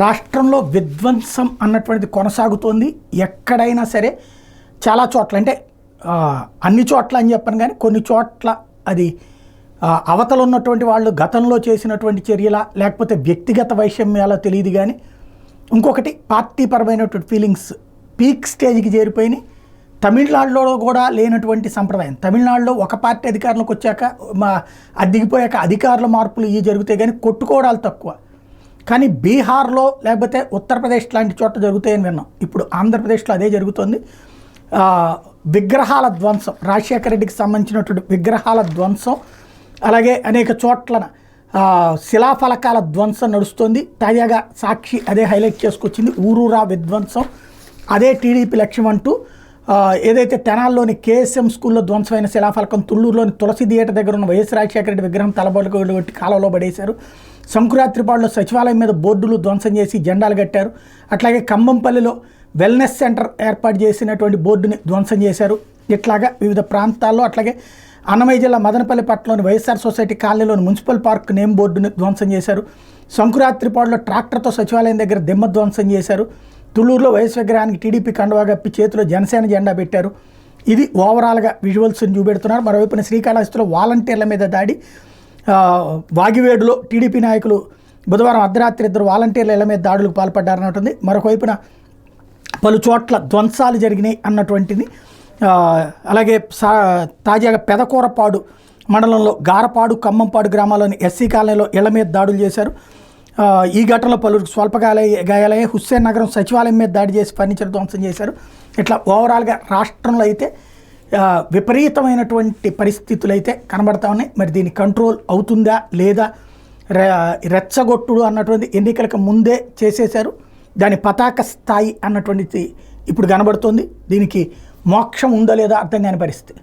రాష్ట్రంలో విధ్వంసం అన్నటువంటిది కొనసాగుతోంది. ఎక్కడైనా సరే చాలా చోట్ల, అంటే అన్ని చోట్ల అని చెప్పను కానీ కొన్ని చోట్ల అది అవతల ఉన్నటువంటి వాళ్ళు గతంలో చేసినటువంటి చర్యల లేకపోతే వ్యక్తిగత వైషమ్యాలో తెలియదు కానీ ఇంకొకటి పార్టీపరమైనటువంటి ఫీలింగ్స్ పీక్ స్టేజ్కి చేరిపోయినాయి. తమిళనాడులో కూడా లేనటువంటి సంప్రదాయం. తమిళనాడులో ఒక పార్టీ అధికారంలోకి వచ్చాక దిగిపోయాక అధికారుల మార్పులు ఇవి జరుగుతాయి కానీ కొట్టుకోవడాలు తక్కువ. కానీ బీహార్లో లేకపోతే ఉత్తరప్రదేశ్ లాంటి చోట్ల జరుగుతాయని విన్నాం. ఇప్పుడు ఆంధ్రప్రదేశ్లో అదే జరుగుతుంది. విగ్రహాల ధ్వంసం, రాజశేఖర రెడ్డికి సంబంధించినటువంటి విగ్రహాల ధ్వంసం, అలాగే అనేక చోట్ల శిలాఫలకాల ధ్వంసం నడుస్తుంది. తాజాగా సాక్షి అదే హైలైట్ చేసుకొచ్చింది. ఊరూరా విధ్వంసం, అదే టీడీపీ లక్ష్యం అంటూ ఏదైతే తెనాల్లోని కేఎస్ఎం స్కూల్లో ధ్వంసమైన శిలాఫలకం, తుళ్ళూరులోని తులసి థియేటర్ దగ్గర ఉన్న వైఎస్ రాజశేఖర రెడ్డి విగ్రహం తలబొలగొట్టి కాలంలో పడేశారు. సంకురాత్రిపాడులో సచివాలయం మీద బోర్డులు ధ్వంసం చేసి జెండాలు కట్టారు. అట్లాగే ఖమ్మంపల్లిలో వెల్నెస్ సెంటర్ ఏర్పాటు చేసినటువంటి బోర్డుని ధ్వంసం చేశారు. ఇట్లాగా వివిధ ప్రాంతాల్లో, అట్లాగే అన్నమయ్య జిల్లా మదనపల్లి పట్టణంలోని వైఎస్ఆర్ సొసైటీ కాలనీలోని మున్సిపల్ పార్క్ నేమ్ బోర్డుని ధ్వంసం చేశారు. సంకురాత్రిపాడులో ట్రాక్టర్తో సచివాలయం దగ్గర దిమ్మ ధ్వంసం చేశారు. తుళ్ళూరులో వైఎస్ విగ్రహానికి టీడీపీ కండువా కప్పి చేతిలో జనసేన జెండా పెట్టారు. ఇది ఓవరాల్గా విజువల్స్ని చూపెడుతున్నారు. మరోవైపున శ్రీకాళహస్తిలో వాలంటీర్ల మీద దాడి, వాగివేడులో టీడీపీ నాయకులు బుధవారం అర్ధరాత్రి 2 వాలంటీర్ల ఇళ్ల మీద దాడులకు పాల్పడ్డారన్నట్టుంది. మరొక వైపున పలు చోట్ల ధ్వంసాలు జరిగినాయి అన్నటువంటిది. అలాగే తాజాగా పెదకూరపాడు మండలంలో గారపాడు, ఖమ్మంపాడు గ్రామాల్లోని ఎస్సీ కాలనీలో ఇళ్ల మీద దాడులు చేశారు. ఈ ఘటనలో పలువురికి స్వల్ప గాయాలయ్యాయి. హుస్సేన్ నగరం సచివాలయం మీద దాడి చేసి ఫర్నిచర్ ధ్వంసం చేశారు. ఇట్లా ఓవరాల్గా రాష్ట్రంలో అయితే విపరీతమైనటువంటి పరిస్థితులు అయితే కనబడతా ఉన్నాయి. మరి దీని కంట్రోల్ అవుతుందా లేదా, రెచ్చగొట్టుడు అన్నటువంటి ఎన్నికలకు ముందే చేసేశారు. దాని పతాక స్థాయి అన్నటువంటిది ఇప్పుడు కనబడుతోంది. దీనికి మోక్షం ఉందో లేదో అర్థం కాని పరిస్థితి.